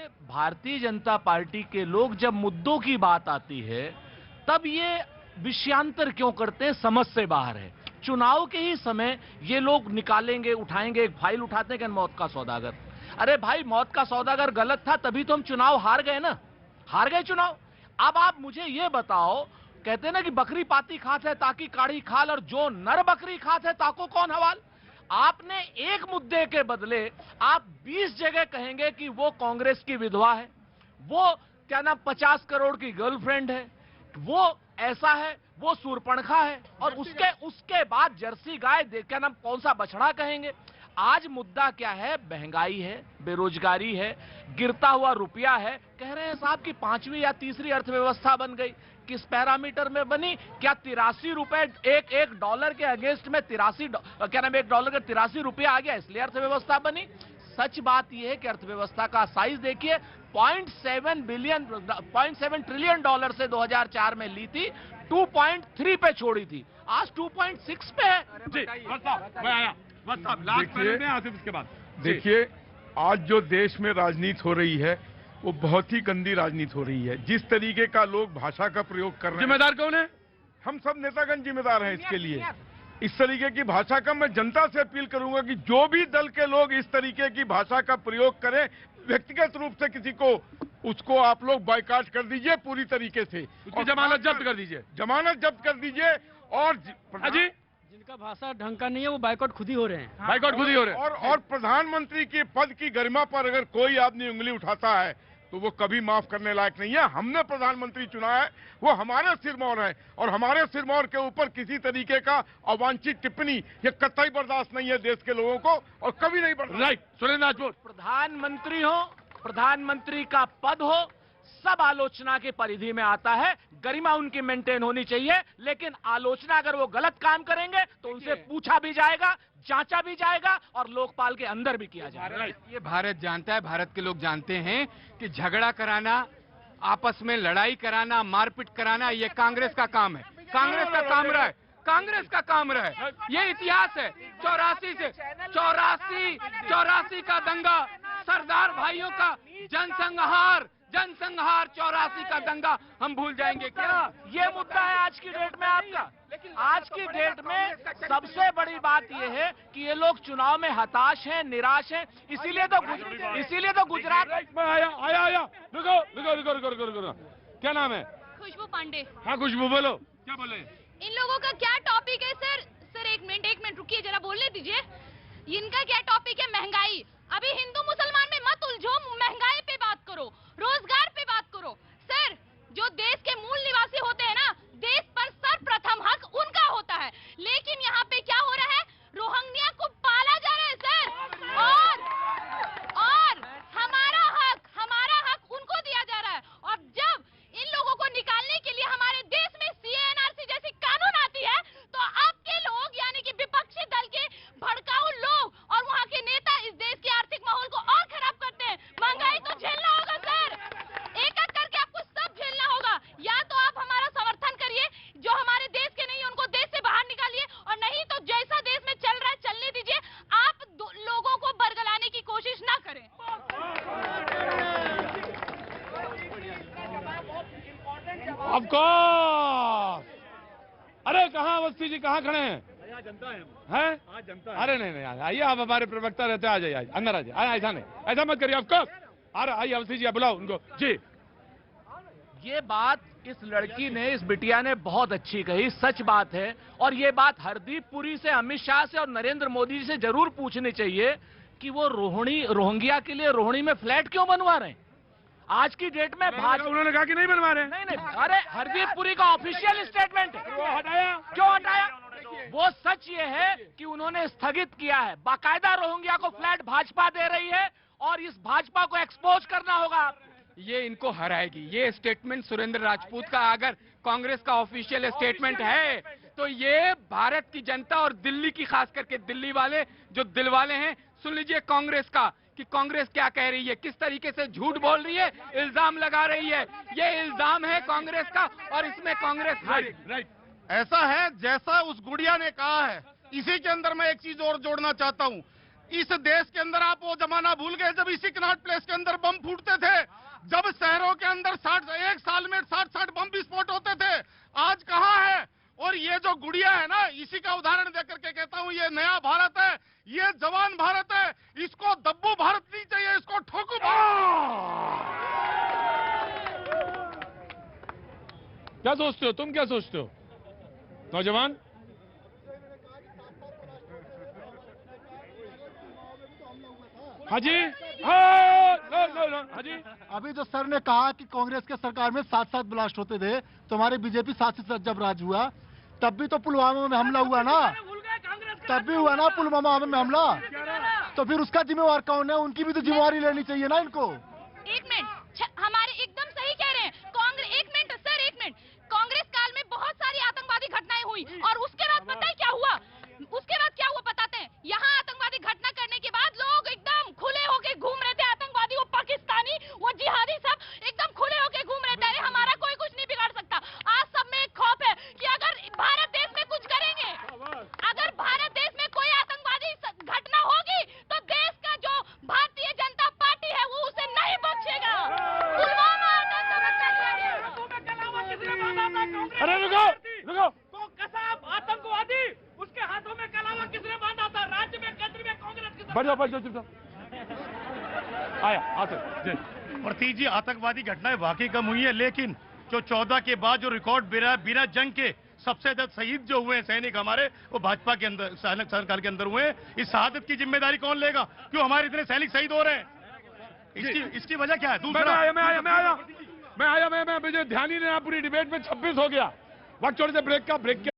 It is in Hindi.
भारतीय जनता पार्टी के लोग जब मुद्दों की बात आती है तब ये विषयांतर क्यों करते हैं, समझ से बाहर है। चुनाव के ही समय ये लोग निकालेंगे, उठाएंगे, एक फाइल उठाते हैं कि मौत का सौदागर। अरे भाई, मौत का सौदागर गलत था तभी तो हम चुनाव हार गए ना, हार गए चुनाव। अब आप मुझे ये बताओ, कहते हैं ना कि बकरी पाती खात है ताकि काढ़ी खाल, और जो नर बकरी खात है ताको कौन हवाल। आपने एक मुद्दे के बदले आप 20 जगह कहेंगे कि वो कांग्रेस की विधवा है, वो क्या नाम 50 करोड़ की गर्लफ्रेंड है, वो ऐसा है, वो सूरपणखा है, और उसके बाद जर्सी गाय क्या नाम कौन सा बछड़ा कहेंगे। आज मुद्दा क्या है? महंगाई है, बेरोजगारी है, गिरता हुआ रुपया है। कह रहे हैं साहब कि 5वीं या तीसरी अर्थव्यवस्था बन गई। किस पैरामीटर में बनी? क्या 83 रुपए एक डॉलर के अगेंस्ट में 83 क्या नाम $1 के 83 रुपया आ गया, इसलिए अर्थव्यवस्था बनी। सच बात यह है कि अर्थव्यवस्था का साइज देखिए, 0.7 ट्रिलियन डॉलर से 2004 में ली थी, 2.3 पे छोड़ी थी, आज 2.6 पे है। देखिए, आज जो देश में राजनीति हो रही है वो बहुत ही गंदी राजनीति हो रही है। जिस तरीके का लोग भाषा का प्रयोग कर रहे हैं, जिम्मेदार कौन है? हम सब नेतागण जिम्मेदार हैं इसके लिए। इस तरीके की भाषा का मैं जनता से अपील करूंगा कि जो भी दल के लोग इस तरीके की भाषा का प्रयोग करें, व्यक्तिगत रूप से किसी को, उसको आप लोग बायकॉट कर दीजिए पूरी तरीके से, उसकी जमानत जब्त कर दीजिए, जमानत जब्त कर दीजिए। और जी, जिनका भाषा ढंग का नहीं है वो बायकॉट खुद ही हो रहे हैं। बायकॉट खुद ही हो रहे हैं। और प्रधानमंत्री के पद की गरिमा पर अगर कोई आदमी उंगली उठाता है तो वो कभी माफ करने लायक नहीं है। हमने प्रधानमंत्री चुना है, वो हमारे सिरमौर है, और हमारे सिरमौर के ऊपर किसी तरीके का अवांछित टिप्पणी ये कतई बर्दाश्त नहीं है देश के लोगों को, और कभी नहीं बर्दाश्त। राइट, सुरेंद्र राजपूत। प्रधानमंत्री हो, प्रधानमंत्री का पद हो, सब आलोचना के परिधि में आता है, गरिमा उनकी मेंटेन होनी चाहिए। लेकिन आलोचना अगर वो गलत काम करेंगे तो उनसे पूछा भी जाएगा, जांचा भी जाएगा, और लोकपाल के अंदर भी किया जाएगा। ये भारत जानता है, भारत के लोग जानते हैं कि झगड़ा कराना, आपस में लड़ाई कराना, मारपीट कराना, ये कांग्रेस का काम है, कांग्रेस का काम रहा है, कांग्रेस का काम रहा है। ये इतिहास है। 84 का दंगा, सरदार भाइयों का जनसंहार 84 का दंगा हम भूल जाएंगे क्या? ये मुद्दा है आज की डेट में आपका। आज की डेट में सबसे बड़ी बात यह है कि ये लोग चुनाव में हताश हैं, निराश हैं, इसीलिए तो गुजरात आया। रुको। क्या नाम है? खुशबू पांडे। हाँ खुशबू, बोलो, क्या बोले? इन लोगों का क्या टॉपिक है सर? सर एक मिनट रुकिए, जरा बोलने दीजिए। इनका क्या टॉपिक है? महंगाई। अभी हिंदू मुसलमान में मत उलझो, महंगाई पे बात करो, रोजगार पे बात करो। सर, जो देश के मूल निवासी होते हैं ना, देश पर सर्वप्रथम हक उनका होता है, लेकिन यहाँ पे क्या हो रहा है? रोहिंग्या को पाला जा रहा है सर, और हमारा हक उनको दिया जा रहा है। और जब इन लोगों को निकालने के लिए हमारे देश में CANRC जैसी कानून आती है, तो आपके लोग यानी कि विपक्षी दल के भड़काऊ लोग और वहाँ के नेता इस देश के आर्थिक माहौल को और खराब करते हैं। महंगाई तो झेलना होगा सर, एक करके आपको सब झेलना होगा। या तो आप हमारा समर्थन करिए, जो हमारे देश के नहीं उनको देश से बाहर निकालिए, और नहीं तो जैसा देश में चल रहा है चलने दीजिए। आप लोगों को बरगलाने की कोशिश ना करें। ऑफकोर्स। अरे कहाँ अवस्थी जी, कहाँ खड़े हैं? जनता है, जनता है। अरे नहीं, आइए, आप हमारे प्रवक्ता रहते हैं, आ जाइए, अंदर आ जाइए। ऐसा नहीं, ऐसा मत करिए। ऑफकोर्स, अरे आइए अवस्थी जी, बुलाओ उनको जी। ये बात इस लड़की ने, इस बिटिया ने बहुत अच्छी कही, सच बात है। और ये बात हरदीप पुरी से, अमित शाह से और नरेंद्र मोदी जी से जरूर पूछनी चाहिए कि वो रोहिंग्या के लिए रोहिणी में फ्लैट क्यों बनवा रहे हैं। आज की डेट में भाजपा, उन्होंने कहा कि नहीं बनवा रहे। नहीं, अरे हरदीप पुरी का ऑफिशियल स्टेटमेंट है। वो हटाया क्यों हटाया? वो सच ये है कि उन्होंने स्थगित किया है। बाकायदा रोहिंग्या को फ्लैट भाजपा दे रही है, और इस भाजपा को एक्सपोज करना होगा। ये इनको हराएगी। ये स्टेटमेंट सुरेंद्र राजपूत का अगर कांग्रेस का ऑफिशियल स्टेटमेंट है, तो ये भारत की जनता और दिल्ली की, खास करके दिल्ली वाले जो दिल वाले हैं, सुन लीजिए कांग्रेस का कि कांग्रेस क्या कह रही है, किस तरीके से झूठ बोल रही है, इल्जाम लगा रही है। ये इल्जाम है कांग्रेस का, और इसमें कांग्रेस राइट। ऐसा है जैसा उस गुड़िया ने कहा है। इसी के अंदर मैं एक चीज और जोड़ना चाहता हूँ। इस देश के अंदर आप वो जमाना भूल गए जब इसी कनॉट प्लेस के अंदर बम फूटते थे। अंदर 1 साल में 60 बम विस्फोट होते थे, आज कहाँ है? और ये जो गुड़िया है ना, इसी का उदाहरण देकर के कहता हूँ, ये नया भारत है, ये जवान भारत है, इसको दब्बू भारत नहीं चाहिए, इसको ठोकू भारत। क्या सोचते हो तुम, क्या सोचते हो नौजवान? हाँ जी, हाँ जी। अभी जो सर ने कहा कि कांग्रेस के सरकार में 7 ब्लास्ट होते थे, तो हमारे बीजेपी शासित जब राज हुआ तब भी तो पुलवामा में हमला हुआ ना, तब भी हुआ ना पुलवामा में हमला, तो फिर उसका जिम्मेवार कौन है? उनकी भी तो जिम्मेवारी लेनी चाहिए ना इनको। एक मिनट, हमारे एकदम सही कह रहे हैं कांग्रेस। एक मिनट सर, एक मिनट। कांग्रेस काल में बहुत सारी आतंकवादी घटनाएं हुई और उसके बाद पता है क्या हुआ? उसके बाद क्या हुआ बताते हैं? यहाँ आतंकवादी घटना करने के बाद लोग एकदम खुले होके घूम रहे थे, आतंकवादी, वो पाकिस्तानी, वो जिहादी, सब एकदम खुले होके घूम रहे थे। अरे हमारा कोई कुछ नहीं बिगाड़ सकता। आज सब में एक खौफ है कि अगर भारत देश में कुछ करेंगे, अगर भारत देश में कोई आतंकवादी घटना होगी तो देश का जो भारतीय जनता पार्टी है वो उसे नहीं बख्शेगा। पुलवामा अरे रुको रुको, तो कसाब आतंकवादी, उसके हाथों में कलावा किसने बांधा था? राज्य में, केंद्र में कांग्रेस की बैठ जाओ चुपचाप। आया आते जी। प्रतीक जी, आतंकवादी घटनाएं वाकई कम हुई है, लेकिन जो 14 के बाद जो रिकॉर्ड बिना जंग के सबसे ज्यादा शहीद जो हुए हैं सैनिक हमारे, वो भाजपा के अंदर, सरकार के अंदर हुए हैं। इस शहादत की जिम्मेदारी कौन लेगा? क्यों हमारे इतने सैनिक शहीद हो रहे हैं? इसकी वजह क्या है? दूसरा मैं मुझे ध्यान ही नहीं, पूरी डिबेट में 26 हो गया। वक्त छोड़ से ब्रेक के